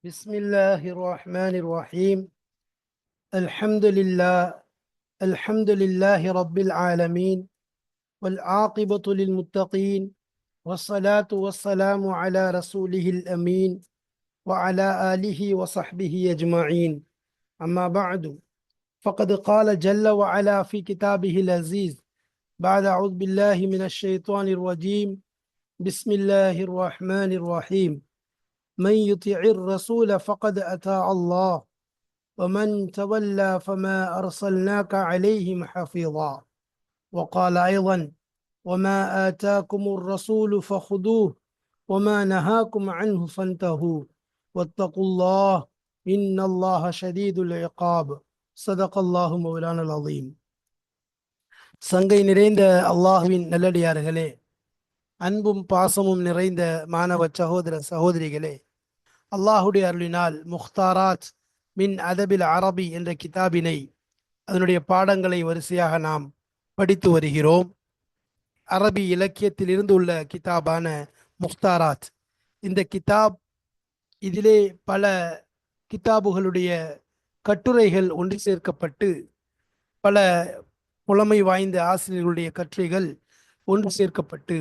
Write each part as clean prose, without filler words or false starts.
بسم الله الرحمن الرحيم. الحمد لله الحمد لله رب العالمين، والعاقبة للمتقين، والصلاة والسلام على رسوله الأمين وعلى آله وصحبه أجمعين. أما بعد، فقد قال جل وعلا في كتابه العزيز بعد أعوذ بالله من الشيطان الرجيم. بسم الله الرحمن الرحيم. من يطع الرسول فقد أطاع الله ومن تولى فما أرسلناك عليهم حفيظا. وقال أيضا: وما آتاكم الرسول فخذوه وما نهاكم عنه فانتهوا واتقوا الله إن الله شديد العقاب. صدق الله مولانا العظيم. சங்கை நிறைந்த அல்லாஹுவின் நல்லடியார்களே, அன்பும் பாசமும் நிறைந்த மாணவ சகோதர சகோதரிகளே, அல்லாஹுடைய அருளினால் முக்தாராத் மின் அதபில் அரபி என்ற கிதாபினை, அதனுடைய பாடங்களை வரிசையாக நாம் படித்து வருகிறோம். அரபி இலக்கியத்தில் இருந்து உள்ள கிதாபான முக்தாராத் இந்த கிதாப், இதிலே பல கிதாபுகளுடைய கட்டுரைகள் ஒன்று சேர்க்கப்பட்டு, பல புலமை வாய்ந்த ஆசிரியர்களுடைய கட்டுரைகள் ஒன்று சேர்க்கப்பட்டு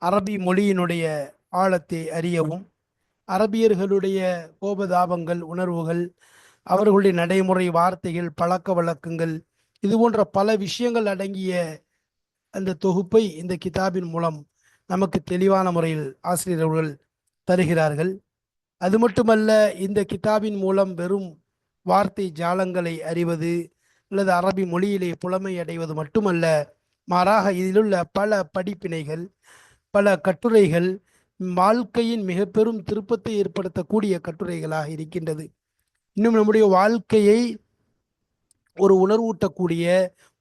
அரபி மொழியினுடைய ஆழத்தை அறியவும், அரபியர்களுடைய கோபதாபங்கள், உணர்வுகள், அவர்களுடைய நடைமுறை வார்த்தைகள், பழக்க வழக்கங்கள், இது போன்ற பல விஷயங்கள் அடங்கிய அந்த தொகுப்பை இந்த கிதாபின் மூலம் நமக்கு தெளிவான முறையில் ஆசிரியர்கள் தருகிறார்கள். அது மட்டுமல்ல, இந்த கிதாபின் மூலம் வெறும் வார்த்தை ஜாலங்களை அறிவது அல்லது அரபி மொழியிலே புலமை அடைவது மட்டுமல்ல, மாறாக இதிலுள்ள பல படிப்பினைகள், பல கட்டுரைகள் வாழ்க்கையின் மிக பெரும் திருப்பத்தை ஏற்படுத்தக்கூடிய கட்டுரைகளாக இருக்கின்றது. இன்னும் நம்முடைய வாழ்க்கையை ஒரு உணர்வூட்டக்கூடிய,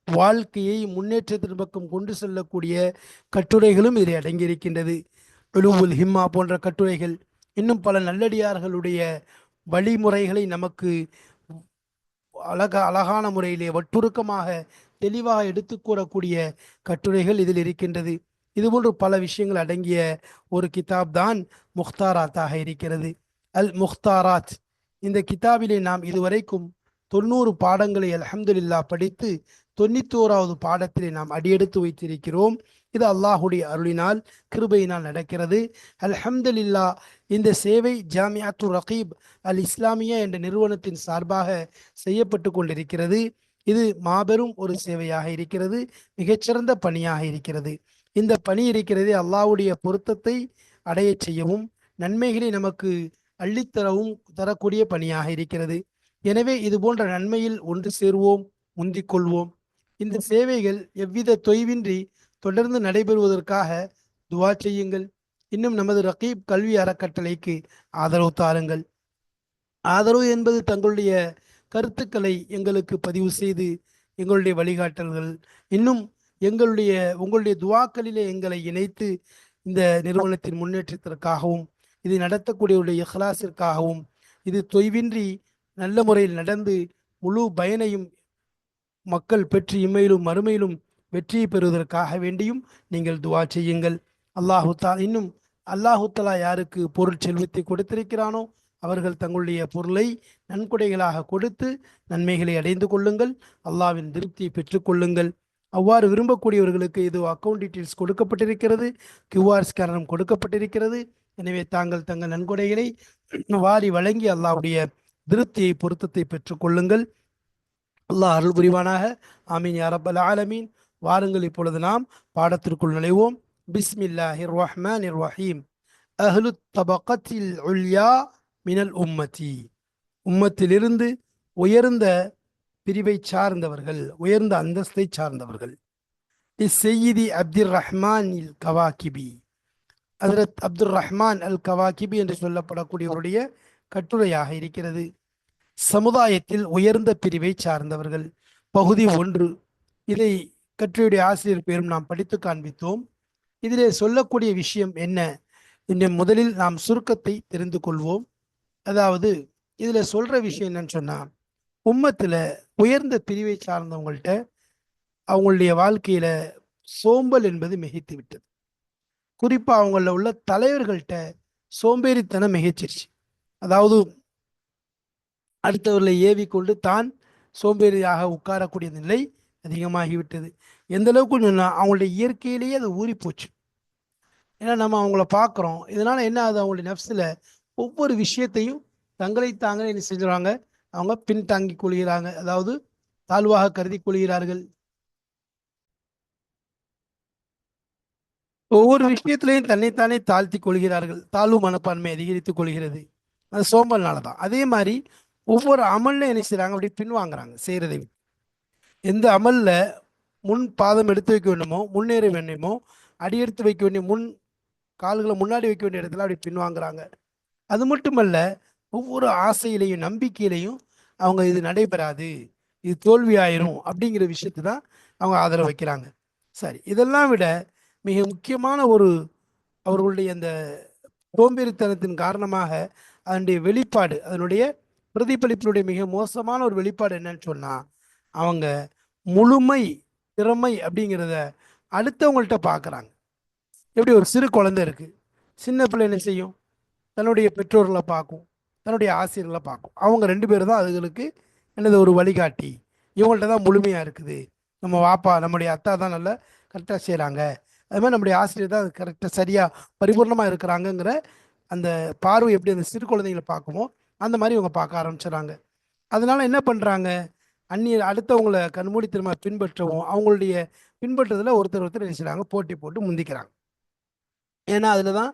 வாழ்க்கையை முன்னேற்றத்தின் பக்கம் கொண்டு செல்லக்கூடிய கட்டுரைகளும் இதில் அடங்கியிருக்கின்றது. உலுவுல் ஹிம்மா போன்ற கட்டுரைகள், இன்னும் பல நல்லடியார்களுடைய வழிமுறைகளை நமக்கு அழகான முறையிலே வட்டுருக்கமாக தெளிவாக எடுத்துக்கூறக்கூடிய கட்டுரைகள் இதில் இருக்கின்றது. இதுபோன்று பல விஷயங்கள் அடங்கிய ஒரு கிதாப் தான் முக்தாராத்தாக இருக்கிறது. அல் முக்தாராத் இந்த கிதாபிலே நாம் இதுவரைக்கும் 90 பாடங்களை அல்ஹம்துலில்லாஹ் படித்து 91வது பாடத்திலே நாம் அடியெடுத்து வைத்திருக்கிறோம். இது அல்லாஹுடைய அருளினால், கிருபையினால் நடக்கிறது. அல்ஹம்துலில்லாஹ். இந்த சேவை ஜாமியாத்து ரகீப் அல் இஸ்லாமியா என்ற நிறுவனத்தின் சார்பாக செய்யப்பட்டு கொண்டிருக்கிறது. இது மாபெரும் ஒரு சேவையாக இருக்கிறது, மிகச்சிறந்த பணியாக இருக்கிறது. இந்த பணி இருக்கிறதே அல்லாஹ்வுடைய பொருத்தத்தை அடைய செய்யவும், நன்மைகளை நமக்கு அள்ளித்தரவும் தரக்கூடிய பணியாக இருக்கிறது. எனவே இது போன்ற நன்மையில் ஒன்று சேர்வோம், முந்திக் கொள்வோம். இந்த சேவைகள் எவ்வித தொய்வின்றி தொடர்ந்து நடைபெறுவதற்காக துவா செய்யுங்கள். இன்னும் நமது ரகீப் கல்வி அறக்கட்டளைக்கு ஆதரவு தாருங்கள். ஆதரவு என்பது தங்களுடைய கருத்துக்களை எங்களுக்கு பதிவு செய்து, எங்களுடைய வழிகாட்டல்கள், இன்னும் உங்களுடைய துவாக்களிலே எங்களை இணைத்து இந்த நிறுவனத்தின் முன்னேற்றத்திற்காகவும், இது நடத்தக்கூடியவருடைய இஹ்லாஸிற்காகவும், இது தொய்வின்றி நல்ல முறையில் நடந்து முழு பயனையும் மக்கள் பெற்று இம்மையிலும் மறுமையிலும் வெற்றியை பெறுவதற்காக வேண்டியும் நீங்கள் துவா செய்யுங்கள். இன்னும் அல்லாஹு தஆலா யாருக்கு பொருள் செல்வத்தை கொடுத்திருக்கிறானோ அவர்கள் தங்களுடைய பொருளை நன்கொடைகளாக கொடுத்து நன்மைகளை அடைந்து கொள்ளுங்கள், அல்லாஹ்வின் திருப்தியை பெற்றுக்கொள்ளுங்கள். அவ்வாறு விரும்பக்கூடியவர்களுக்கு இது அக்கௌண்ட் டீட்டெயில்ஸ் கொடுக்கப்பட்டிருக்கிறது, QR ஸ்கேனரும் கொடுக்கப்பட்டிருக்கிறது. எனவே தாங்கள் தங்கள் நன்கொடைகளை வாரி வழங்கி அல்லாஹ்வுடைய திருப்தியை, பொருத்தத்தை பெற்றுக்கொள்ளுங்கள். அல்லாஹ் அருள் புரிவானாக. ஆமீன் யா ரப்பல் ஆலமீன். வாருங்கள், இப்பொழுது நாம் பாடத்திற்குள் நுழைவோம். பிஸ்மில்லாஹிர் ரஹ்மானிர் ரஹீம். அஹ்லு தபகத்தில் உல்யா மினல் உம்மதி. உம்மத்திலிருந்து உயர்ந்த பிரிவை சார்ந்தவர்கள், உயர்ந்த அந்தஸ்தை சார்ந்தவர்கள். இஸ்ஸெய்யிதி அப்துர் ரஹ்மான் இல் கவாகிபி. ஹஜ்ரத் அப்துர் ரஹ்மான் அல் கவாகிபி என்று சொல்லப்படக்கூடியவருடைய கட்டுரையாக இருக்கிறது. சமுதாயத்தில் உயர்ந்த பிரிவை சார்ந்தவர்கள், பகுதி 1. இதை கட்டுரையுடைய ஆசிரியர் பேரும் நாம் படித்து காண்பித்தோம். இதிலே சொல்லக்கூடிய விஷயம் என்ன என்று முதலில் நாம் சுருக்கத்தை தெரிந்து கொள்வோம். அதாவது இதில் சொல்ற விஷயம் என்னன்னு சொன்னா, உம்மத்துல உயர்ந்த பிரிவை சார்ந்தவங்கள்ட்ட அவங்களுடைய வாழ்க்கையில சோம்பல் என்பது மிகைத்து விட்டது. குறிப்பா அவங்கள உள்ள தலைவர்கள்ட்ட சோம்பேறித்தனம் மிகைச்சிருச்சு. அதாவது அடுத்தவர்களை ஏவி கொண்டு தான் சோம்பேறியாக உட்காரக்கூடிய நிலை அதிகமாகிவிட்டது. எந்த அளவுக்கு சொன்னால் அவங்களுடைய இயற்கையிலேயே அது ஊறி போச்சு. ஏன்னா நம்ம அவங்கள பார்க்குறோம். இதனால என்ன ஆகுது, அவங்களுடைய நஃப்ஸில் ஒவ்வொரு விஷயத்தையும் தங்களை தாங்களே என்ன செஞ்சுறாங்க, அவங்க பின்தாங்கி கொள்கிறாங்க, அதாவது தாழ்வாக கருதி கொள்கிறார்கள். ஒவ்வொரு விஷயத்திலையும் தன்னைத்தானே தாழ்த்தி கொள்கிறார்கள். தாழ்வு மனப்பான்மை அதிகரித்துக் கொள்கிறது. அது சோம்பல்னால தான். அதே மாதிரி ஒவ்வொரு அமல்ல என்ன செய்றாங்க, அப்படி பின்வாங்குறாங்க செய்கிறதை. எந்த அமல்ல முன் பாதம் எடுத்து வைக்க வேண்டுமோ, முன்னேற வேண்டுமோ, அடியெடுத்து வைக்க வேண்டிய முன் கால்களை முன்னாடி வைக்க வேண்டிய இடத்துல அப்படி பின்வாங்குறாங்க. அது மட்டுமல்ல, ஒவ்வொரு ஆசையிலையும் நம்பிக்கையிலையும் அவங்க இது நடைபெறாது, இது தோல்வி ஆயிரும் அப்படிங்கிற விஷயத்தை தான் அவங்க ஆதரவு வைக்கிறாங்க. சரி, இதெல்லாம் விட மிக முக்கியமான ஒரு அவர்களுடைய அந்த சோம்பேறித்தனத்தின் காரணமாக அதனுடைய வெளிப்பாடு, அதனுடைய பிரதிபலிப்பினுடைய மிக மோசமான ஒரு வெளிப்பாடு என்னன்னு சொன்னா, அவங்க முழுமை திறமை அப்படிங்கிறத அடுத்தவங்கள்ட்ட பார்க்குறாங்க. எப்படி ஒரு சிறு குழந்தை இருக்கு, சின்ன பிள்ளை என்ன செய்யும், தன்னுடைய பெற்றோர்களை பார்க்கும், தன்னுடைய ஆசிரியர்களை பார்க்கும். அவங்க ரெண்டு பேரும் தான் அதுகளுக்கு என்னது ஒரு வழிகாட்டி. இவங்கள்ட்ட தான் முழுமையாக இருக்குது. நம்ம வாப்பா நம்முடைய அத்தா தான் நல்லா கரெக்டாக செய்கிறாங்க, அது மாதிரி நம்முடைய ஆசிரியர் தான் கரெக்டாக சரியாக பரிபூர்ணமாக இருக்கிறாங்கங்கிற அந்த பார்வை எப்படி அந்த சிறு குழந்தைங்களை பார்க்குமோ அந்த மாதிரி இவங்க பார்க்க ஆரம்பிச்சிடறாங்க. அதனால என்ன பண்ணுறாங்க, அந்நிய அடுத்தவங்களை கண்மூடித்தனமாக பின்பற்றவும் அவங்களுடைய பின்பற்றுறதுல ஒருத்தர் ஒருத்தர் என்ன செய்றாங்க, போட்டி போட்டு முந்திக்கிறாங்க. ஏன்னா அதில் தான்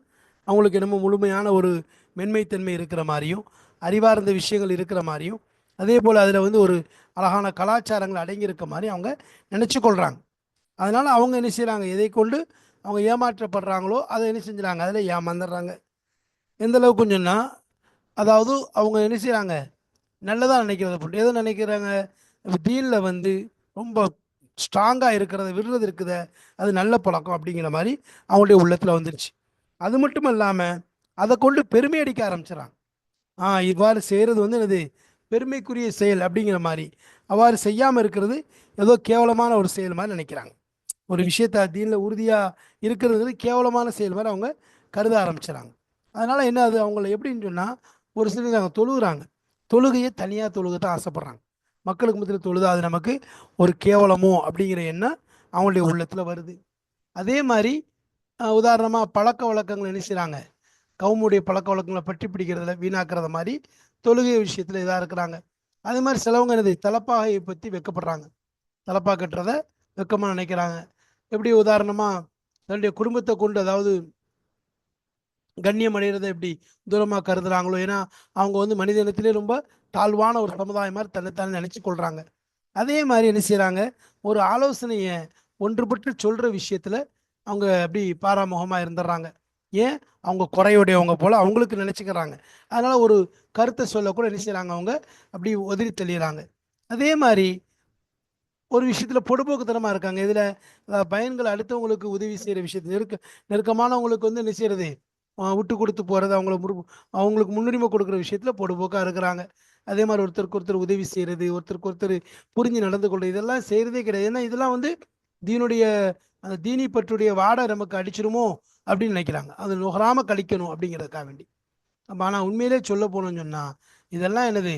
அவங்களுக்கு என்னமோ முழுமையான ஒரு மென்மைத்தன்மை இருக்கிற மாதிரியும், அறிவார்ந்த விஷயங்கள் இருக்கிற மாதிரியும், அதே போல் அதில் வந்து ஒரு அழகான கலாச்சாரங்கள் அடங்கி இருக்க மாதிரி அவங்க நினச்சி கொள்கிறாங்க. அதனால் அவங்க என்ன செய்கிறாங்க, எதை கொண்டு அவங்க ஏமாற்றப்படுறாங்களோ அதை என்ன செஞ்சுறாங்க, அதில் ஏமாந்துடுறாங்க. எந்த அளவுக்கு சொன்னால், அதாவது அவங்க என்ன செய்கிறாங்க, நல்லதாக நினைக்கிறத போட்டு எதை நினைக்கிறாங்க, தீனில் வந்து ரொம்ப ஸ்ட்ராங்காக இருக்கிறத விடுறது இருக்குத, அது நல்ல பழக்கம் அப்படிங்கிற மாதிரி அவங்களுடைய உள்ளத்தில் வந்துருச்சு. அது மட்டும் இல்லாமல் அதை கொண்டு பெருமை அடிக்க ஆரம்பிச்சிடறாங்க. இவ்வாறு செய்கிறது வந்து என்னது பெருமைக்குரிய செயல் அப்படிங்கிற மாதிரி, அவ்வாறு செய்யாமல் இருக்கிறது ஏதோ கேவலமான ஒரு செயல் மாதிரி நினைக்கிறாங்க. ஒரு விஷயத்தை தீனில் உறுதியாக இருக்கிறது கேவலமான செயல் மாதிரி அவங்க கருத ஆரம்பிச்சிடறாங்க. அதனால் என்ன அது அவங்கள எப்படின்னு சொன்னால், ஒரு சிலர் அவங்க தொழுகிறாங்க, தொழுகையை தனியாக தொழுகை தான் ஆசைப்பட்றாங்க. மக்களுக்கு மத்தியில் தொழுது அது நமக்கு ஒரு கேவலமோ அப்படிங்கிற எண்ணம் அவங்களுடைய உள்ளத்தில் வருது. அதே மாதிரி உதாரணமாக பழக்க வழக்கங்கள் என்ன செய்கிறாங்க, கவுமுடைய பழக்க வழக்கங்களை பற்றி பிடிக்கிறதுல வீணாக்குறத மாதிரி தொழுகை விஷயத்தில் இதாக இருக்கிறாங்க. அதே மாதிரி சிலவங்க என்னது தலப்பாகையை பற்றி வெக்கப்படுறாங்க, தலப்பா கட்டுறத வெக்கமாக நினைக்கிறாங்க. எப்படி உதாரணமாக தன்னுடைய குடும்பத்தை கொண்டு, அதாவது கண்ணியம் அடைகிறத எப்படி தூரமாக கருதுறாங்களோ, ஏன்னா அவங்க வந்து மனித இனத்திலே ரொம்ப தாழ்வான ஒரு சமுதாயம் மாதிரி தன்னைத்தானே நினச்சி கொள்கிறாங்க. அதே மாதிரி என்ன செய்கிறாங்க, ஒரு ஆலோசனையை ஒன்றுபட்டு சொல்கிற விஷயத்தில் அவங்க அப்படி பாராமுகமாக இருந்துடுறாங்க. ஏன், அவங்க குறையுடையவங்க போல் அவங்களுக்கு நினச்சிக்கிறாங்க. அதனால் ஒரு கருத்தை சொல்லக்கூட என்ன செய்கிறாங்க, அவங்க அப்படி உதறி தள்ளிடுறாங்க. அதே மாதிரி ஒரு விஷயத்தில் பொடுபோக்குத்தனமாக இருக்காங்க. இதில் பயன்கள் அடுத்தவங்களுக்கு உதவி செய்கிற விஷயத்தில் நெருக்கமானவங்களுக்கு வந்து என்ன செய்கிறது, விட்டு கொடுத்து போகிறது, அவங்களுக்கு முன்னுரிமை கொடுக்குற விஷயத்தில் பொடுபோக்காக இருக்கிறாங்க. அதே மாதிரி ஒருத்தருக்கு ஒருத்தர் உதவி செய்கிறது, ஒருத்தருக்கு ஒருத்தர் புரிஞ்சு நடந்து கொள்வது, இதெல்லாம் செய்கிறதே கிடையாது. ஏன்னா இதெல்லாம் வந்து தீனுடைய அந்த தீனி பற்றுடைய வாடை நமக்கு அடிச்சிருமோ அப்படின்னு நினைக்கிறாங்க. அது நுகராமல் கழிக்கணும் அப்படிங்கிறதுக்காக வேண்டி. ஆனால் உண்மையிலே சொல்ல போகணும்னு சொன்னால், இதெல்லாம் என்னது,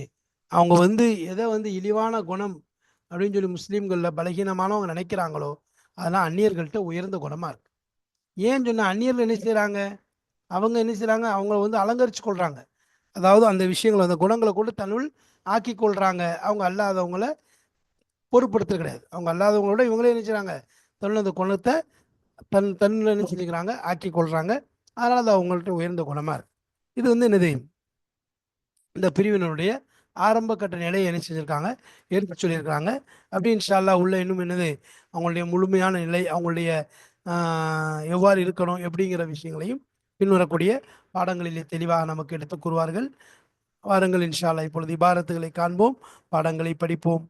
அவங்க வந்து எதை வந்து இழிவான குணம் அப்படின்னு சொல்லி முஸ்லீம்களில் பலகீனமானவங்க நினைக்கிறாங்களோ, அதெல்லாம் அந்நியர்கள்ட்ட உயர்ந்த குணமாக இருக்குது. ஏன்னு சொன்னால் அந்நியர்கள் என்ன செய்கிறாங்க, அவங்க என்ன செய்கிறாங்க, அவங்கள வந்து அலங்கரித்து கொள்கிறாங்க. அதாவது அந்த விஷயங்களை அந்த குணங்களை கொண்டு தன்னுள் ஆக்கி கொள்கிறாங்க. அவங்க அல்லாதவங்கள பொருட்படுத்துறது கிடையாது. அவங்க அல்லாதவங்களோட இவங்களே என்ன செய்கிறாங்க, தன்னுள்ள அந்த குணத்தை தன்னில் என்ன செஞ்சுக்கிறாங்க, ஆக்கி கொள்கிறாங்க. அதனால் அது அவங்கள்ட்ட உயர்ந்த குணமாக இருக்குது. இது வந்து என்னது, இந்த பிரிவினருடைய ஆரம்ப கட்ட நிலையை என்ன செஞ்சுருக்காங்க, எடுத்து சொல்லியிருக்காங்க. அப்படி இன்ஷா அல்லாஹ் உள்ள இன்னும் என்னது, அவங்களுடைய முழுமையான நிலை, அவங்களுடைய எவ்வாறு இருக்கணும் எப்படிங்கிற விஷயங்களையும் பின்வரக்கூடிய பாடங்களிலே தெளிவாக நமக்கு எடுத்து கூறுவார்கள். வாருங்கள் இன்ஷா அல்லாஹ் இப்பொழுது இபாரத்துகளை காண்போம், பாடங்களை படிப்போம்.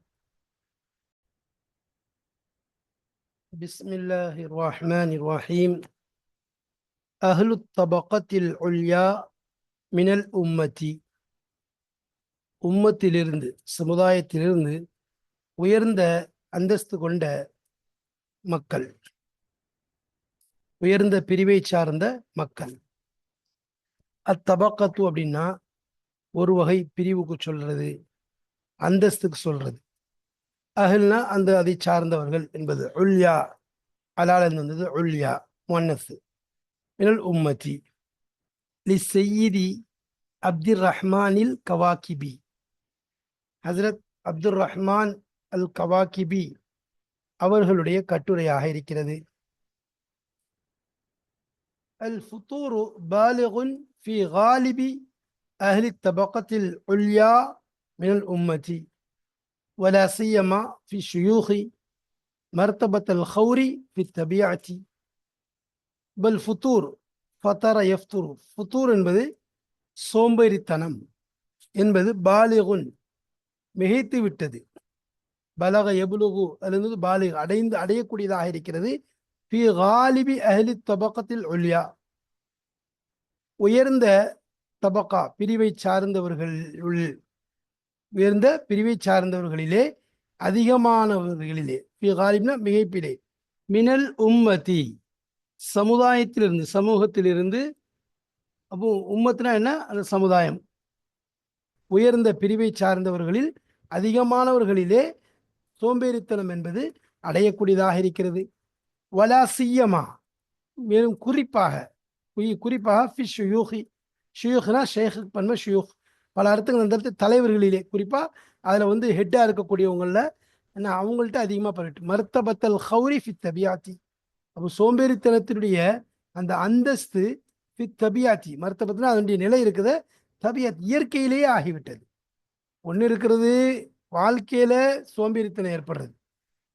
பிஸ்மில்லாஹிர் ரஹ்மானிர் ரஹீம். அஹ்லுத் தபகத்தில் உல்யா மினல் உம்மதி, உம்மத்திலிருந்து சமுதாயத்திலிருந்து உயர்ந்த அந்தஸ்து கொண்ட மக்கள், உயர்ந்த பிரிவை சார்ந்த மக்கள். அத்தபக்கத்து அப்படின்னா ஒரு வகை பிரிவுக்கு சொல்றது, அந்தஸ்துக்கு சொல்றது. அஹ்ல்னா அந்த அதை சார்ந்தவர்கள் என்பது. உல்யா அலால வந்தது உல்யா முன்னஸ். மினல் உம்மதி லி செய்யிதி அப்துர் ரஹ்மானில் கவாகிபி. ஹசரத் அப்துர் ரஹ்மான் அல் கவாகிபி அவர்களுடைய கட்டுரையாக இருக்கிறது. அல் ஃபுத்தூரு பாலிகுன் ஃபி காலிபி அஹ்லி தபகத்தில் உல்யா மினல் உம்மதி ولا سيما في شيوخ مرتبة الخور في الطبيعة. بل فطور فطر يفطر. ஃபுத்தூர் என்பது சோம்பேறித்தனம் என்பது பாலிகுன் மிகைத்து விட்டது. பலக எபுலுகு அல்லது பாலிக் அடையக்கூடியதாக இருக்கிறது. ஃபி காலிபி அஹ்லி தபகத்தில் உல்யா உயர்ந்த தபகா பிரிவை சார்ந்தவர்களிலே அதிகமானவர்களிலே, ஃபி காலிப்னா மிகைப்பிலே, மினல் உம்மதி சமுதாயத்திலிருந்து சமூகத்திலிருந்து. அப்போ உம்மத்னா என்ன? அந்த சமுதாயம். உயர்ந்த பிரிவை சார்ந்தவர்களில் அதிகமானவர்களிலே சோம்பேறித்தனம் என்பது அடையக்கூடியதாக இருக்கிறது. வலா சியமா மேலும் குறிப்பாக ஃபி ஷுயூஹி. ஷுயூஹ்னா ஷேக் பன்மை ஷுயூஹ் பல அர்த்தங்கள் அந்த இடத்துல தலைவர்களிலே குறிப்பாக அதில் ஹெட்டாக இருக்கக்கூடியவங்களில் என்ன அவங்கள்ட்ட அதிகமாக பண்ணிட்டு மர்த்தபத்தல் ஹவுரி ஃபி தபியாத்தி. அப்போ சோம்பேறித்தனத்தினுடைய அந்த அந்தஸ்து ஃபி தபியாத்தி, மர்த்தபத்துனா அதனுடைய நிலை இருக்குது, தபியாத் இயற்கையிலேயே ஆகிவிட்டது. ஒன்று இருக்கிறது வாழ்க்கையில சோம்பேறித்தனம் ஏற்படுறது,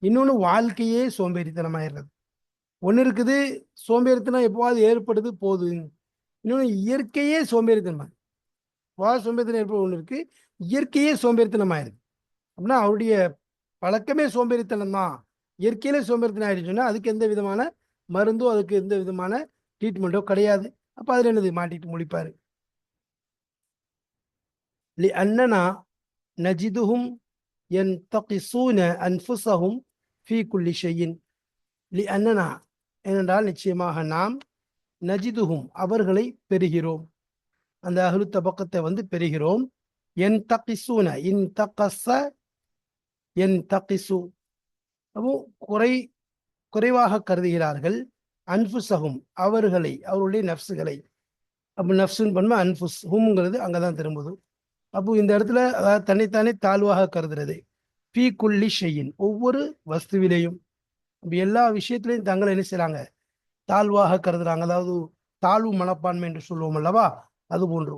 இன்னொன்று வாழ்க்கையே சோம்பேறித்தனமாயிடுறது. ஒன்று இருக்குது சோம்பேறித்தனம் எப்போவாது ஏற்படுது போகுது, இன்னொன்று இயற்கையே சோம்பேறித்தனமாக சோம்பேறித்தனம் ஏற்படுவது ஒன்று இருக்கு, இயற்கையே சோம்பேறித்தனமாயிருது. அப்படின்னா அவருடைய பழக்கமே சோம்பேறித்தனம் தான், இயற்கையிலே சோம்பேறித்தனம் ஆயிடுச்சுன்னா அதுக்கு எந்த விதமான மருந்தோ அதுக்கு எந்த விதமான ட்ரீட்மெண்ட்டோ கிடையாது. அப்போ அதில் என்னது மாட்டிட்டு முழிப்பாரு. லி அன்னனா நஜிதுஹும் யன்தகிஸூன அன்ஃபுஸஹும் ஃபீ குல்லி ஷையின். லி அன்னனா ஏனென்றால் நிச்சயமாக நாம் நஜிதுஹும் அவர்களை பெறுகிறோம், அந்த அஹ்லு தபக்கத்தை பெறுகிறோம். யன்தகிஸூன இன்தகஸ யன்தகிஸு அப்போ குறைவாக கருதுகிறார்கள். அன்ஃபுஸஹும் அவர்களை அவருடைய நஃப்ஸுகளை. அப்போ நஃப்ஸுன்னு பண்ணா அன்ஃபுஸ் ஹும்ங்கிறது அங்கே தான் திரும்புது. அப்போ இந்த இடத்துல அதாவது தன்னைத்தானே தாழ்வாக கருதுறது. ஃபீ குல்லி ஷையின் ஒவ்வொரு வஸ்துவிலேயும். அப்போ எல்லா விஷயத்திலையும் தங்களை என்ன செய்கிறாங்க? தாழ்வாக கருதுறாங்க. அதாவது தாழ்வு மனப்பான்மை என்று சொல்லுவோம் அல்லவா, அது போன்று.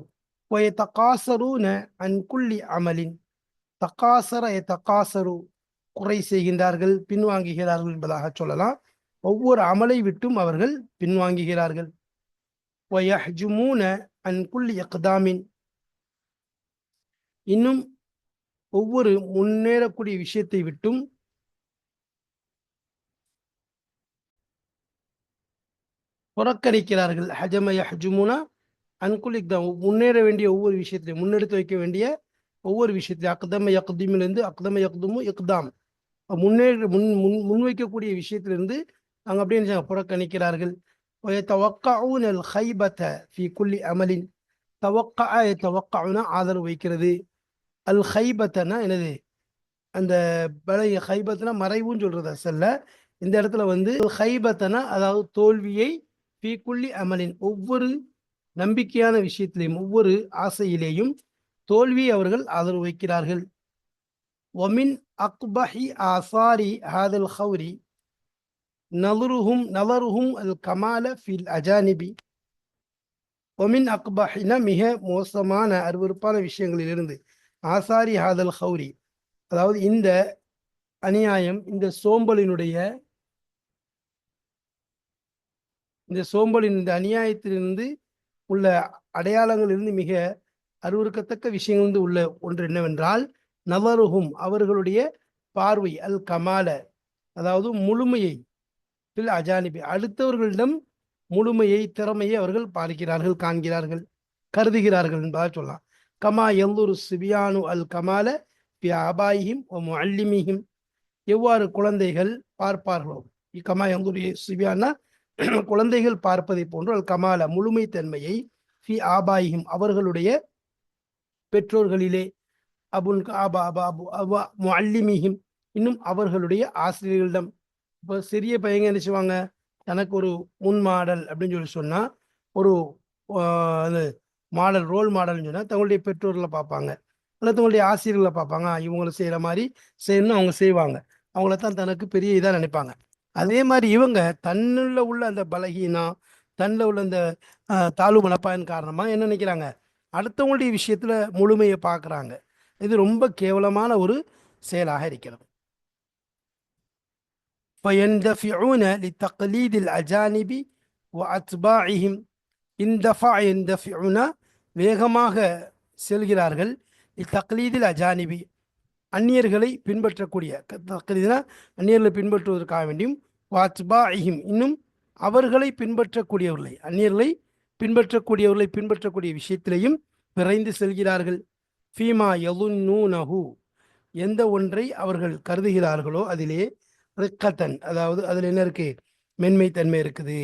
ஒய தகாசருன அன் குல்லி அமலின். தகாசர தகாசரு குறை செய்கின்றார்கள், பின்வாங்குகிறார்கள் என்பதாக சொல்லலாம். ஒவ்வொரு அமலை விட்டும் அவர்கள் பின்வாங்குகிறார்கள். ஒயஹ்ஜுமூன அன் குல்லி இக்தாமின். இன்னும் ஒவ்வொரு முன்னேறக்கூடிய விஷயத்தை விட்டும் புறக்கணிக்கிறார்கள். ஹஜம யஹ்ஜுமுனா அன்குல் இக்தாம் முன்னேற வேண்டிய ஒவ்வொரு விஷயத்திலையும், முன்னெடுத்து வைக்க வேண்டிய ஒவ்வொரு விஷயத்திலையும். அக்தம யக்திமிலிருந்து அக்தம யக்துமு இக்தாம் முன்வைக்கக்கூடிய விஷயத்திலிருந்து அவங்க அப்படியே புறக்கணிக்கிறார்கள். தவக்கவுனல் ஹைபத ஃபி குல்லி அமலின். தவக்கவுனா ஆதரவு வைக்கிறது. அல் ஹைபத்தனா என்னது? அந்த ஹைபத்னா மறைவுன்னு சொல்றது அசல்ல. இந்த இடத்துல ஹைபத்தனா அதாவது தோல்வியை, ஃபீ குல்லி அமலின் ஒவ்வொரு நம்பிக்கையான விஷயத்திலையும் ஒவ்வொரு ஆசையிலேயும் தோல்வியை அவர்கள் ஆதரவு வைக்கிறார்கள். ஒமின் அக்பஹி ஆசாரி ஹாதல் ஹவுரி நலருஹும் அல் கமால ஃபில் அஜானிபி. ஒமின் அக்பஹினா மிக மோசமான அருவருப்பான விஷயங்களிலிருந்து, ஆசாரி ஹாதல் ஹவுரி அதாவது இந்த அநியாயம், இந்த சோம்பலின் இந்த அநியாயத்திலிருந்து உள்ள அடையாளங்களிலிருந்து மிக அருவருக்கத்தக்க விஷயங்கள் உள்ள ஒன்று என்னவென்றால் நவருஹும் அவர்களுடைய பார்வை, அல் கமால அதாவது முழுமையை, பில் அஜானிபி அடுத்தவர்களிடம் முழுமையை திறமையை அவர்கள் பார்க்கிறார்கள், காண்கிறார்கள், கருதுகிறார்கள் என்பதாக சொல்லலாம். கமா எல்லூர் சிபியானு அல் கமால பி அபாயிஹிம் ஒ முஅல்லிமிஹிம். எவ்வாறு குழந்தைகள் பார்ப்பார்களோ, கமா எல்லூர் சிபியானா குழந்தைகள் பார்ப்பதை போன்று, அல் கமால முழுமைத்தன்மையை, ஃபி ஆபாயிஹிம் அவர்களுடைய பெற்றோர்களிலே அபுன் அபா அபா அபு அபா முஅல்லிமிஹிம், இன்னும் அவர்களுடைய ஆசிரியர்களிடம். இப்போ சிறிய பையங்க என்ன செய்வாங்க, தனக்கு ஒரு முன் மாடல் அப்படின்னு சொல்லி சொன்னால், ஒரு அது மாடல் ரோல் மாடல்னு சொன்னால் தங்களுடைய பெற்றோர்களை பார்ப்பாங்க, இல்லை தங்களுடைய ஆசிரியர்களை பார்ப்பாங்க. இவங்களை செய்கிற மாதிரி செய்யணும்னு அவங்க செய்வாங்க. அவங்கள தான் தனக்கு பெரிய இதாக நினைப்பாங்க. அதே மாதிரி இவங்க தன்னில் உள்ள அந்த பலகீனம், தன்னில் உள்ள அந்த தாழ்வு மனப்பாயின் காரணமாக என்ன நினைக்கிறாங்க, அடுத்தவங்களுடைய விஷயத்தில் முழுமையை பார்க்குறாங்க. இது ரொம்ப கேவலமான ஒரு செயலாக இருக்கிறது. فيندفعون لتقليد الأجانب وأتباعهم. يندفعون வேகமாக செல்கிறார்கள். தக்லீதில் அஜானிபி, அந்நியர்களை பின்பற்றக்கூடிய, தக்லீதுனா அந்நியர்களை பின்பற்றுவதற்காக வேண்டியும், வாத்பாஇஹிம், இன்னும் அவர்களை பின்பற்றக்கூடியவர்களை, அந்நியர்களை பின்பற்றக்கூடிய விஷயத்திலையும் விரைந்து செல்கிறார்கள். ஃபீமா யதுன்னூனஹு, எந்த ஒன்றை அவர்கள் கருதுகிறார்களோ அதிலே, ரிக்கத்தன், அதாவது அதில் என்ன இருக்கு, மென்மைத்தன்மை இருக்குது.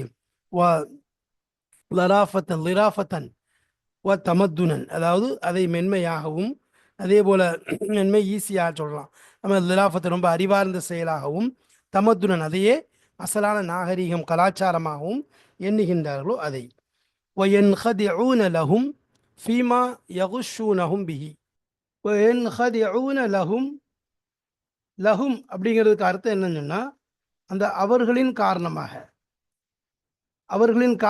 வா லராஃபத்தன் லிராஃபத்தன் வ தமத்துனன், அதாவது அதை மென்மையாகவும், அதே போல மென்மை ஈஸியாக சொல்லலாம். நம்ம லிராஃபத்தை ரொம்ப அறிவார்ந்த செயலாகவும், தமத்துனன் அதையே அசலான நாகரீகம் கலாச்சாரமாகவும் எண்ணுகின்றார்களோ அதை. وَيَنْخَدِعُونَ لَهُمْ فِيمَا يَغُشُّونَهُمْ بِهِ. وَيَنْخَدِعُونَ لَهُمْ, லஹும் அப்படிங்கிறதுக்கு அர்த்தம் என்னன்னு சொன்னால், அந்த அவர்களின்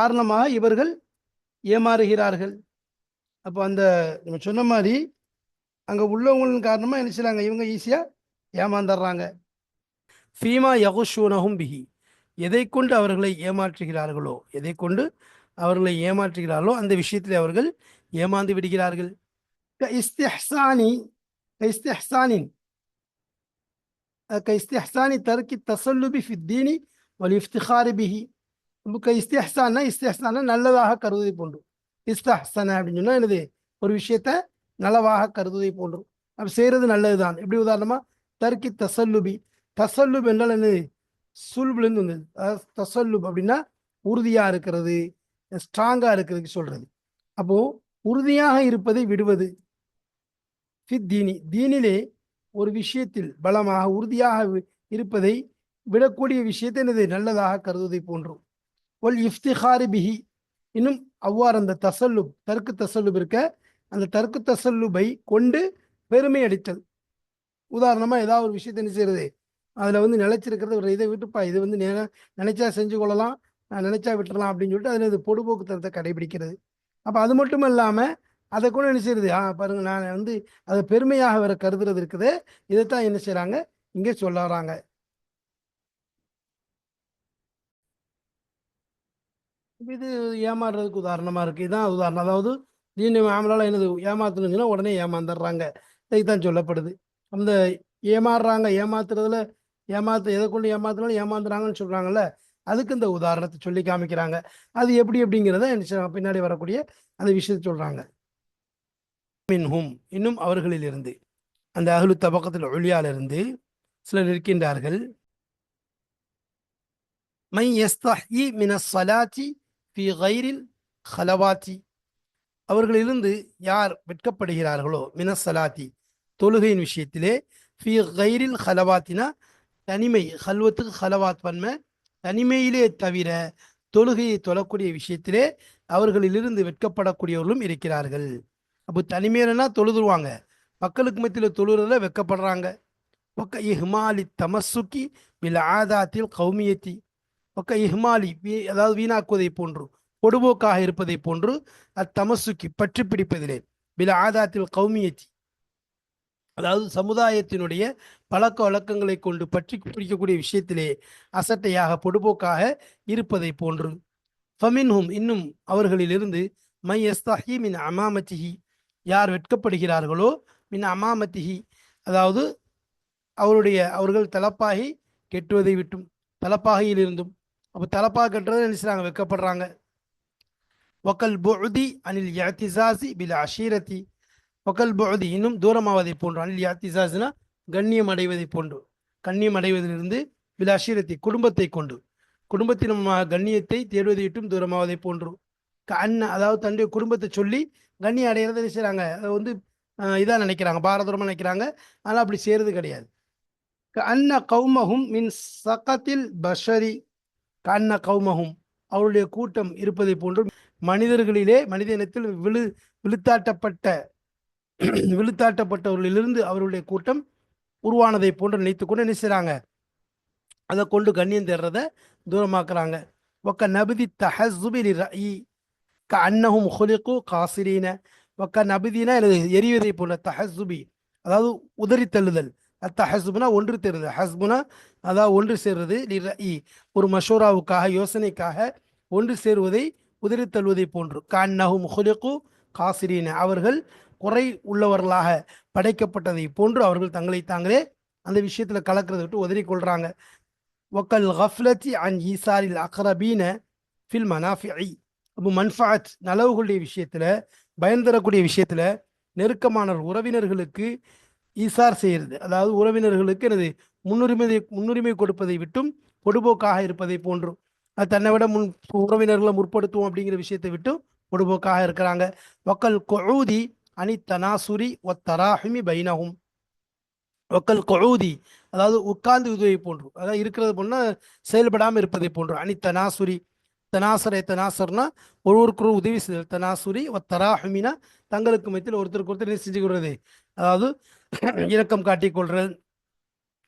காரணமாக இவர்கள் ஏமாறுகிறார்கள். அப்போ அந்த நம்ம சொன்ன மாதிரி அங்கே உள்ளவங்களின் காரணமாக என்ன செய்யறாங்க, இவங்க ஈஸியாக ஏமாந்துடுறாங்க. ஃபீமா யகுஷூனஹும் பிஹி, எதை கொண்டு அவர்களை ஏமாற்றுகிறார்களோ அந்த விஷயத்தில் அவர்கள் ஏமாந்து விடுகிறார்கள். كاستحسان ترك التسلب في الدين والافتخار به. இஸ்திஹ்சானா நல்லதாக கருதுவதை போன்று. இஸ்தஹ்சன அப்படின்னு சொன்னா என்னது, ஒரு விஷயத்த நலவாக கருதுவதை போன்று. அப்படி செய்யறது நல்லதுதான். எப்படி உதாரணமா, தர்க்கி தசல்லுபி, தசல்லுப் என்றால் என்னது, சுல்புலேருந்து வந்தது. தசல்லுப் அப்படின்னா உறுதியா இருக்கிறது, ஸ்ட்ராங்கா இருக்கிறதுக்கு சொல்றது. அப்போ உறுதியாக இருப்பதை விடுவது. தீனிலே ஒரு விஷயத்தில் பலமாக உறுதியாக இருப்பதை விடக்கூடிய விஷயத்தை என்னது, நல்லதாக கருதுவதை போன்றும். ஒல் இஃப்திஹாரி பிஹி, இன்னும் அவ்வாறு அந்த தசல்லுப், தர்க்கு தசல்லுப் இருக்க, அந்த தர்க்கு தசல்லுபை கொண்டு பெருமை அடித்தல். உதாரணமா ஏதாவது ஒரு விஷயத்தை என்ன செய்யறது, அதுல நிலைச்சிருக்கிறது, ஒரு இதை விட்டுப்பா, இது நினைச்சா செஞ்சு கொள்ளலாம், நான் நினைச்சா விட்டுறலாம் அப்படின்னு சொல்லிட்டு அதுல இது பொடுபோக்கு தரத்தை கடைபிடிக்கிறது. அப்ப அது மட்டும் இல்லாம அதை கூட என்ன செய்யறது, பாருங்க நான் அதை பெருமையாக வேற கருதுறது இருக்குது. இதைத்தான் என்ன செய்யறாங்க இங்கே சொல்ல வராங்க. இது ஏமாறுறதுக்கு உதாரணமா இருக்கு. இதுதான் உதாரணம். அதாவது தீன் மாமலால என்னது, ஏமாத்தணுங்கன்னா உடனே ஏமாந்துடுறாங்க, இதுதான் சொல்லப்படுது. அந்த ஏமாத்துறதுல எதை கொண்டு ஏமாத்தினாலும் ஏமாந்துறாங்கன்னு சொல்றாங்கல்ல, அதுக்கு இந்த உதாரணத்தை சொல்லி காமிக்கிறாங்க. அது எப்படி அப்படிங்கிறத பின்னாடி வரக்கூடிய அந்த விஷயத்தை சொல்றாங்க. மின்ஹும், இன்னும் அவர்களிலிருந்து, அந்த அஹ்லு தபக்கத்தில் ஒளியாலிருந்து சிலர் இருக்கின்றார்கள். மை யஸ்தஹி மினஸ் ஸலாத்தி ஃபி கைரில் ஹலவாத்தி, அவர்களிலிருந்து யார் வெட்கப்படுகிறார்களோ, மினஸ் ஸலாத்தி தொழுகையின் விஷயத்திலே, ஃபி கைரில் ஹலவாத்தினா தனிமை, ஹல்வத்துக்கு ஹலவாத் பன்மை, தனிமையிலே தவிர தொழுகையை தொழக்கூடிய விஷயத்திலே அவர்களிலிருந்து வெட்கப்படக்கூடியவர்களும் இருக்கிறார்கள். அப்போ தனிமையிலனா தொழுதுருவாங்க, மக்களுக்கு மத்தியில் தொழுறதுல வெட்கப்படுறாங்க. ஒக்க இஹ்மாலி தமசுக்கி பில் ஆதாத்தில் கௌமியத்தி, ஒக்க இஹ்மாலி அதாவது வீணாக்குவதை போன்று, பொடுபோக்காக இருப்பதை போன்று, அத்தமசுக்கி பற்றி பிடிப்பதிலே, பில் ஆதாத்தில் கௌமியத்தி, அதாவது சமுதாயத்தினுடைய பழக்க வழக்கங்களை கொண்டு பற்றி பிடிக்கக்கூடிய விஷயத்திலே அசட்டையாக பொடுபோக்காக இருப்பதை போன்று. ஃபமின்ஹும், இன்னும் அவர்களிலிருந்து, மை யஸ்தஹி மின் அமாமத்திஹி, யார் வெட்கப்படுகிறார்களோ, மின் அமாமத்திஹி, அதாவது அவர்கள் தலப்பாகி கெட்டுவதை விட்டும், தலப்பாகையில் இருந்தும். அப்போ தலப்பாக கட்டுறதை நினைச்சாங்க, வெட்கப்படுறாங்க. வக்கல் புஅதி அனில் இஅ்திஸாஸி பில் அஷீரத்தி, வக்கல் புஅதி, இன்னும் தூரமாவதை போன்று, அனில் இஅ்திஸாஸ்னா கண்ணியம் அடைவதை போன்று, கண்ணியம் அடைவதிலிருந்து, பில் அஷீரத்தி குடும்பத்தை கொண்டு, குடும்பத்தின் கண்ணியத்தை தேடுவதை விட்டும் தூரமாவதை போன்று. அதாவது தன்னுடைய குடும்பத்தை சொல்லி கண்ணியம் அடைகிறத நினைச்சாங்க, அதை இதாக நினைக்கிறாங்க, பாரதூரமாக நினைக்கிறாங்க. ஆனால் அப்படி செய்கிறது கிடையாது. அன்ன கௌமஹும் மின் சகத்தில் பஷரி, கண்ண கௌமஹும் அவருடைய கூட்டம் இருப்பதை போன்று மனிதர்களிலே மனித இனத்தில் விழுத்தாட்டப்பட்ட விழுத்தாட்டப்பட்டவர்களிலிருந்து அவருடைய கூட்டம் உருவானதை போன்று நினைத்து கொண்டு என்ன செய்கிறாங்க, அதை கொண்டு கண்ணியம் தேடுறத தூரமாக்குறாங்க. ஒக்க நபிதி தஹசுபிலி ரஇ க அன்னஹும் ஹுலிகு காசிரீன. ஒக்க நபிதினா எரிவதை போல, தஹசுபி அதாவது உதறி தள்ளுதல், தஹசுபுனா ஒன்று தேர்தல், ஹஸ்புனா அதாவது ஒன்று சேர்றது, லி ஒரு மஷூராவுக்காக யோசனைக்காக ஒன்று சேருவதை உதறி தள்ளுவதை போன்று. க அன்னஹும் ஹுலிகு காசிரீன அவர்கள் குறை உள்ளவர்களாக படைக்கப்பட்டதை போன்று அவர்கள் தங்களை தாங்களே அந்த விஷயத்தில் கலக்கிறத விட்டு உதறி கொள்றாங்க. ஒக்கல் கஃப்லத்தி அன் ஈசாரில் அக்ரபீன ஃபில் மனாஃபிஐ. அப்போ மன்ஃபாத் நலவுகளுடைய விஷயத்தில், பயன் தரக்கூடிய விஷயத்தில் நெருக்கமான உறவினர்களுக்கு ஈசார் செய்கிறது, அதாவது உறவினர்களுக்கு எனது முன்னுரிமை கொடுப்பதை விட்டும் பொடுபோக்காக இருப்பதை போன்றும். அது தன்னை விட உறவினர்களை முற்படுத்துவோம் அப்படிங்கிற விஷயத்தை விட்டும் பொடுபோக்காக இருக்கிறாங்க. ஒக்கல் கொஊதி அனி தனாசுரி ஒத்தராஹிமி பைனஹும். ஒக்கல் கொஊதி அதாவது உட்கார்ந்து உதவி போன்று, அதாவது இருக்கிறது போன்ற செயல்படாமல் இருப்பதை போன்று. அனி தனாசுரி, தனாசர்னா ஒருவருக்கு உதவி செய்தல், தனாசுரி ஒத்தராஹிமினா தங்களுக்கு மத்தியில் ஒருத்தருக்கு ஒருத்தர் என்ன செஞ்சுக்கிறது, அதாவது இரக்கம் காட்டிக்கொள்றது,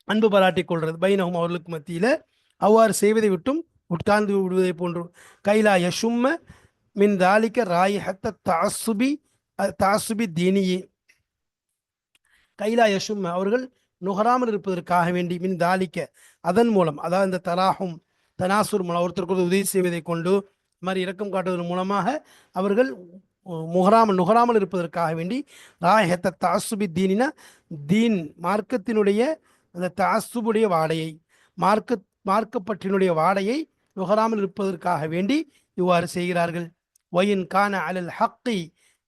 அன்பு பாராட்டிக் கொள்வது, பைனஹும் அவர்களுக்கு மத்தியில் அவ்வாறு செய்வதை விட்டும் உட்கார்ந்து விடுவதை போன்று. கைலா யஷும்ம மின் தாலிக்க ராயிஹத்த தாசுபி தீனியே. கைலா யஷும்ம அவர்கள் நுகராமல் இருப்பதற்காக வேண்டி, மின் தாலிக்க அதன் மூலம், அதாவது இந்த தராஹும் தனாசுர் மூலம் ஒருத்தருக்கு உதவி செய்வதை கொண்டு மாதிரி இரக்கம் காட்டுவதன் மூலமாக அவர்கள் நுகராமல் இருப்பதற்காக வேண்டி ராயஹத்த தாசுபி தீனினா தீன் மார்க்கத்தினுடைய அந்த தாசுபுடைய வாடையை, மார்க்கப்பற்றினுடைய வாடையை நுகராமல் இருப்பதற்காக வேண்டி இவ்வாறு செய்கிறார்கள். ஒயின் கான அலல் ஹக்கி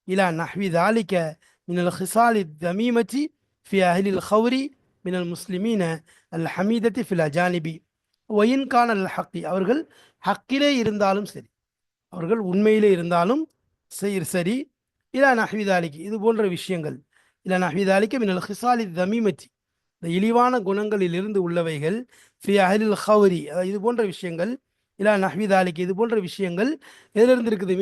இலா நஹ்வி தாலிக்க மினல் ஹிசாலி தமீமதி ஃபி அஹ்லில் ஹௌரி மினல் முஸ்லிமீன அல் ஹமீதத்தி ஃபில் அஜானிபி. ஒயின் கான அல் ஹக்கி அவர்கள் ஹக்கிலே இருந்தாலும் சரி, அவர்கள் உண்மையிலே இருந்தாலும் சரி, இலா நஹ்விதாலிக்கு இது போன்ற விஷயங்கள், இலா நஹ்விதாலிக்க மினல் ஹிசாலி தமீமதி இந்த இழிவான குணங்களிலிருந்து உள்ளவைகள், ஃபி அஹ்லில் ஹௌரி இது போன்ற விஷயங்கள், இலா நஹ்விதாலிக்கு இது போன்ற விஷயங்கள் எதிலிருந்து இருக்குது,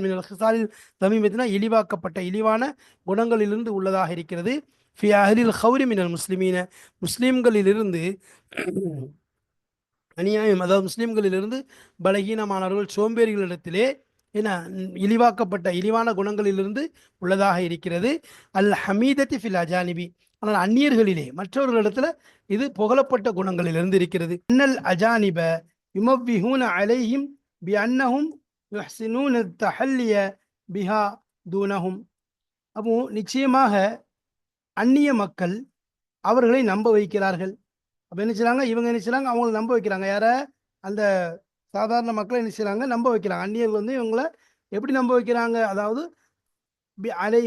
மினல் ஹிசாலில் தமீமத்தினா இழிவாக்கப்பட்ட இழிவான குணங்களிலிருந்து உள்ளதாக இருக்கிறது. ஃபி அஹ்லில் ஹௌரி மினல் முஸ்லிமீன முஸ்லீம்களிலிருந்து அநியாயம், அதாவது முஸ்லீம்களிலிருந்து பலகீனமானவர்கள் சோம்பேறிகளிடத்திலே என்ன இழிவாக்கப்பட்ட இழிவான குணங்களிலிருந்து உள்ளதாக இருக்கிறது. அல் ஹமீதத்தி ஃபில் அஜானிபி ஆனால் அந்நியர்களிலே மற்றவர்களிடத்துல இது புகழப்பட்ட குணங்களிலிருந்து இருக்கிறது. அன்னல் அஜானிப யுமவ்விஹூன அலைஹிம் பி அன்னஹும் யுஹ்சினூன தஹல்லிய பிஹா தூனஹும். அப்போ நிச்சயமாக அந்நிய மக்கள் அவர்களை நம்ப வைக்கிறார்கள். அப்போ என்ன செய்றாங்க, இவங்க என்ன செய்றாங்க, அவங்களை நம்ப வைக்கிறாங்க. யார, அந்த சாதாரண மக்களை என்ன செய்றாங்க, நம்ப வைக்கிறாங்க. அந்நியர்கள் வந்து இவங்களை எப்படி நம்ப வைக்கிறாங்க, அதாவது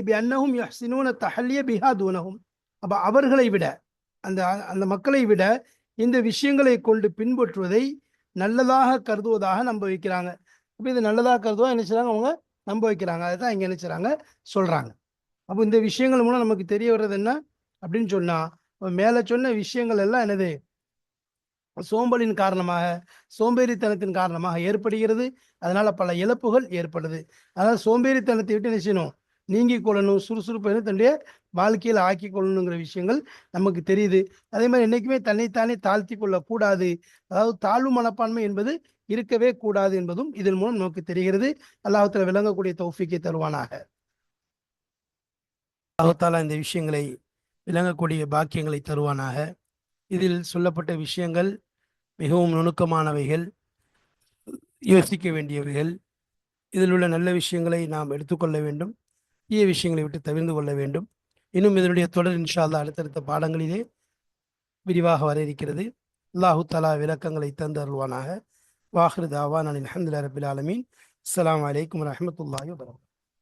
பி அன்னஹும் யுஹ்சினூன தஹல்லிய பிஹா தூனஹும். அப்போ அவர்களை விட, அந்த அந்த மக்களை விட இந்த விஷயங்களை கொண்டு பின்பற்றுவதை நல்லதாக கருதுவதாக நம்ப வைக்கிறாங்க. அப்போ இது நல்லதாக கருதுவா என்ன செய்றாங்க, அவங்க நம்ப வைக்கிறாங்க. அதுதான் இங்கே என்ன செய்றாங்க சொல்றாங்க. அப்போ இந்த விஷயங்கள் மூலம் நமக்கு தெரிய வர்றது என்ன அப்படின்னு சொன்னா, மேலே சொன்ன விஷயங்கள் எல்லாம் என்னது, சோம்பலின் காரணமாக, சோம்பேறித்தனத்தின் காரணமாக ஏற்படுகிறது. அதனால பல இழப்புகள் ஏற்படுது. அதனால் சோம்பேறித்தனத்தை விட்டு என்ன செய்யணும், நீங்கி கொள்ளணும், சுறுசுறுப்பை தன்னுடைய வாழ்க்கையில் ஆக்கி கொள்ளணுங்கிற விஷயங்கள் நமக்கு தெரியுது. அதே மாதிரி என்னைக்குமே தன்னைத்தானே தாழ்த்தி கொள்ளக்கூடாது, அதாவது தாழ்வு மனப்பான்மை என்பது இருக்கவே கூடாது என்பதும் இதன் மூலம் நமக்கு தெரிகிறது. அல்லாஹ்வுத்தாலா விளங்கக்கூடிய தௌஃபீக்கை தருவானாக. அல்லாஹ்வுத்தாலா இந்த விஷயங்களை விளங்கக்கூடிய பாக்கியங்களை தருவானாக. இதில் சொல்லப்பட்ட விஷயங்கள் மிகவும் நுணுக்கமானவைகள், யோசிக்க வேண்டியவைகள். இதில் உள்ள நல்ல விஷயங்களை நாம் எடுத்துக்கொள்ள வேண்டும், தீய விஷயங்களை விட்டு தவிர்த்து கொள்ள வேண்டும். இன்னும் இதனுடைய தொடர் இன்ஷா அல்லாஹ் அடுத்தடுத்த பாடங்களிலே விரிவாக வர இருக்கிறது. அல்லாஹு தஆலா விளக்கங்களை தந்து அருள்வானாக. வாஹிரு தாவானா அல்ஹம்துலில்லாஹி ரப்பில் ஆலமீன். அஸ்ஸலாமு அலைக்கும் வரஹ்மத்துல்லாஹி வபரகாத்துஹு.